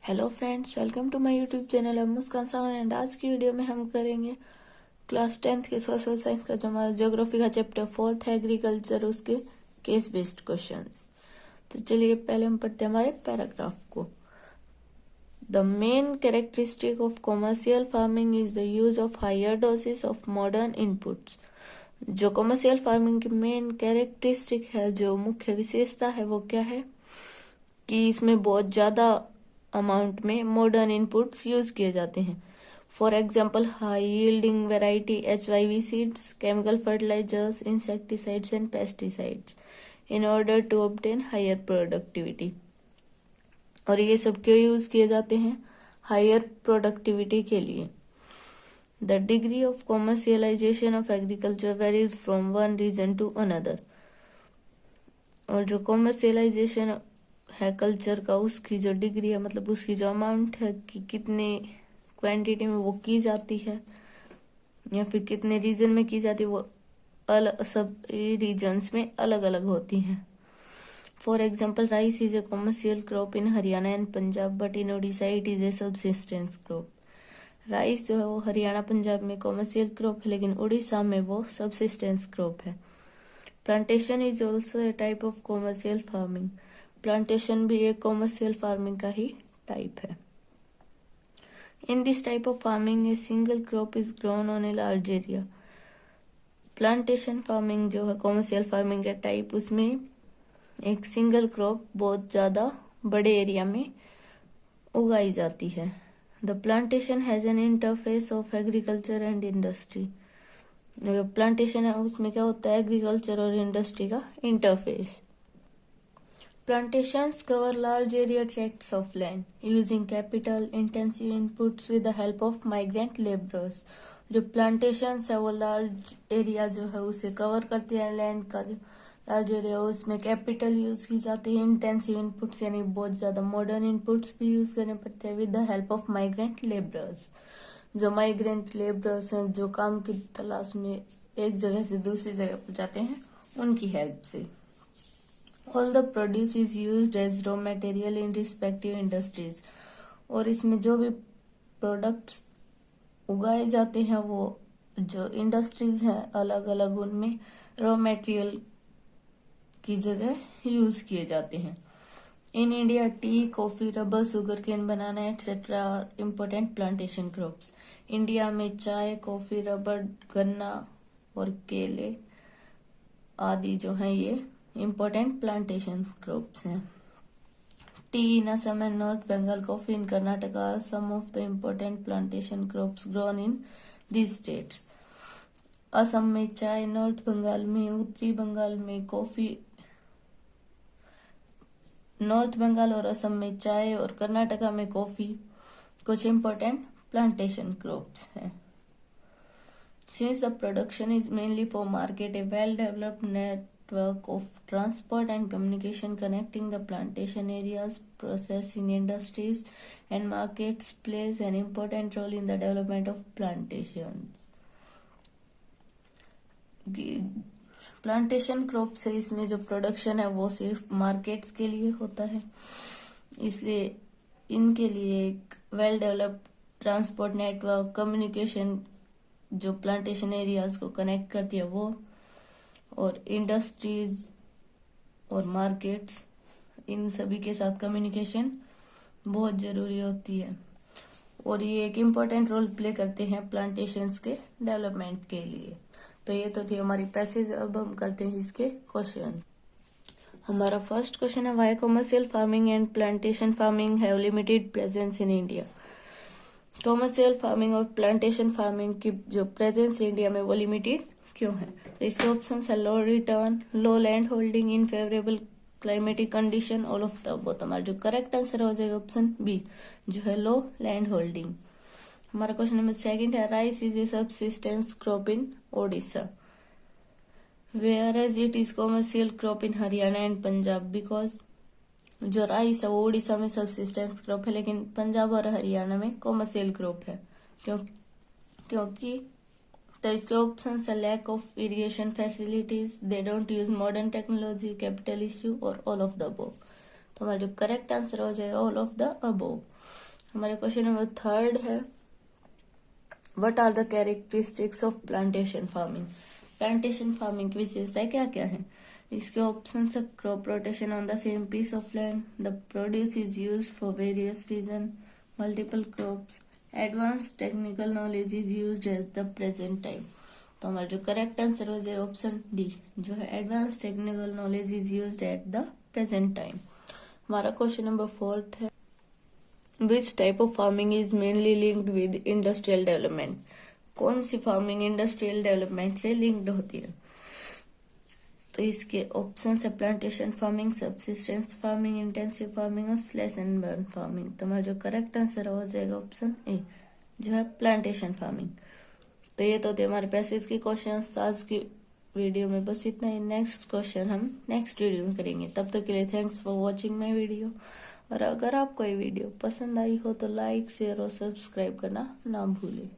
Hello friends, welcome to my YouTube channel Muskan Sawan. And आज की video में हम करेंगे क्लास 10th के सोशल साइंस का जो हमारा ज्योग्राफी का चैप्टर 4th है एग्रीकल्चर, उसके केस बेस्ड क्वेश्चंस। तो चलिए पहले हम पढ़ते हैं हमारे पैराग्राफ को। The main characteristic of commercial farming is the use of higher doses of modern inputs. जो कॉमर्शियल फार्मिंग की मेन कैरेक्टरिस्टिक है, जो मुख्य विशेषता है, वो क्या है कि इसमें बहुत ज्यादा अमाउंट में मॉडर्न इनपुट्स यूज किए जाते हैं। For example, high yielding variety HYV seeds, chemical fertilisers, insecticides and pesticides in order to obtain higher productivity. और ये सब क्यों यूज किए जाते हैं? हायर प्रोडक्टिविटी के लिए। The degree of commercialisation of agriculture varies from one region to another. और जो कॉमर्शियलाइजेशन है कल्चर का, उसकी जो डिग्री है, मतलब उसकी जो अमाउंट है कि कितनी क्वांटिटी में वो की जाती है या फिर कितने रीजन में की जाती है, वो सब रीजन्स में अलग अलग होती हैं। For example, rice is a commercial crop in Haryana and Punjab, but in Odisha it is a subsistence crop. Rice जो है वो हरियाणा पंजाब में कॉमर्शियल क्रॉप है, लेकिन उड़ीसा में वो सबसिस्टेंस क्रॉप है। Plantation is also a type of commercial farming. Plantation भी एक कॉमर्शियल फार्मिंग का ही टाइप है। In this type of farming a single crop is grown on a large area. Plantation farming जो है कॉमर्शियल फार्मिंग का type, उसमें एक single crop बहुत ज्यादा बड़े एरिया में उगाई जाती है। The plantation has an interface of agriculture and industry. जो प्लांटेशन है उसमें क्या होता है? एग्रीकल्चर और इंडस्ट्री का interface. Plantations cover large area tracts of land, using capital-intensive inputs with the help of migrant laborers. जो plantations है वो large area जो है उसे cover करते हैं, land का जो large area है उसमें capital use की जाती है, intensive inputs यानी बहुत ज़्यादा modern inputs भी use करने पड़ते हैं, with the help of migrant laborers. जो migrant laborers हैं, जो काम की तलाश में एक जगह से दूसरी जगह पर जाते हैं, उनकी हेल्प से। All the produce is used as raw material in respective industries. और इसमें जो भी प्रोडक्ट्स उगाए जाते हैं वो जो इंडस्ट्रीज हैं अलग अलग, उनमें रॉ मटेरियल की जगह यूज किए जाते हैं। In India tea, coffee, rubber, sugar cane, banana etcetera are important plantation crops. India में चाय, कॉफी, रबर, गन्ना और केले आदि जो हैं ये इम्पोर्टेंट प्लांटेशन क्रॉप्स हैं। Tea in Assam and North Bengal, coffee in Karnataka, some of the important plantation crops grown in these states. Assam में चाय, नॉर्थ बंगाल में, उत्तरी बंगाल में कॉफी, नॉर्थ बंगाल और असम में चाय और कर्नाटका में कॉफी कुछ इम्पोर्टेंट प्लांटेशन क्रॉप्स हैं। Since the production is mainly for market, a well-developed network of transport and communication connecting the plantation areas, processing industries, and markets plays an important role in the development of plantations. Plantation crop से इसमें जो production है वो सिर्फ markets के लिए होता है, इसलिए इनके लिए एक well developed transport network, communication जो प्लांटेशन एरियाज को कनेक्ट करती है वो, और इंडस्ट्रीज और मार्केट्स, इन सभी के साथ कम्युनिकेशन बहुत जरूरी होती है और ये एक इम्पोर्टेंट रोल प्ले करते हैं प्लांटेशंस के डेवलपमेंट के लिए। तो ये तो थी हमारी पैसेज। अब हम करते हैं इसके क्वेश्चन। हमारा फर्स्ट क्वेश्चन है, why commercial farming and plantation farming have limited presence in India. Commercial farming और प्लांटेशन फार्मिंग की जो प्रेजेंस इंडिया में वो लिमिटेड क्यों है? तो इसके ऑप्शन है low return, low land holding, in favourable climatic condition, all of the above. हमारा जो करेक्ट आंसर हो जाएगा ऑप्शन बी, जो है लो लैंड होल्डिंग। हमारा क्वेश्चन नंबर सेकंड है, rice is a subsistence crop in Odisha, whereas it is commercial crop in Haryana and Punjab. Because जो rice है वो उड़ीसा में सबसिस्टेंस क्रॉप है, लेकिन पंजाब और हरियाणा में कॉमर्शियल क्रॉप है। क्योंकि तो इसके ऑप्शन है lack of irrigation facilities, they don't use modern technology, capital issue और ऑल ऑफ द अबव। तो हमारा जो करेक्ट आंसर हो जाएगा ऑल ऑफ द अबोव। हमारे क्वेश्चन नंबर 3 है, what are the characteristics of plantation farming. Plantation farming की विशेषताएं क्या क्या है। इसके ऑप्शन है, crop rotation on the same piece of land, the produce is used for various region, multiple crops, advance technical knowledge is used at the present time. तो हमारा जो करेक्ट आंसर हो जाएगा ऑप्शन डी, जो है advance technical knowledge is used at the present time. हमारा question number 4 है, which type of farming is mainly linked with industrial development. कौन सी फार्मिंग इंडस्ट्रियल डेवलपमेंट से लिंक्ड होती है। तो इसके ऑप्शन है, plantation farming, subsistence farming, intensive farming और स्लैश एंड बर्न फार्मिंग। तो हमारा जो करेक्ट आंसर हो जाएगा ऑप्शन ए, जो है प्लांटेशन फार्मिंग। तो ये तो थे हमारे पैसेज के क्वेश्चन। आज की वीडियो में बस इतना ही। नेक्स्ट क्वेश्चन हम नेक्स्ट वीडियो में करेंगे। तब तक के लिए thanks for watching my video. और अगर आपको ये वीडियो पसंद आई हो तो लाइक, शेयर और सब्सक्राइब करना ना भूलें।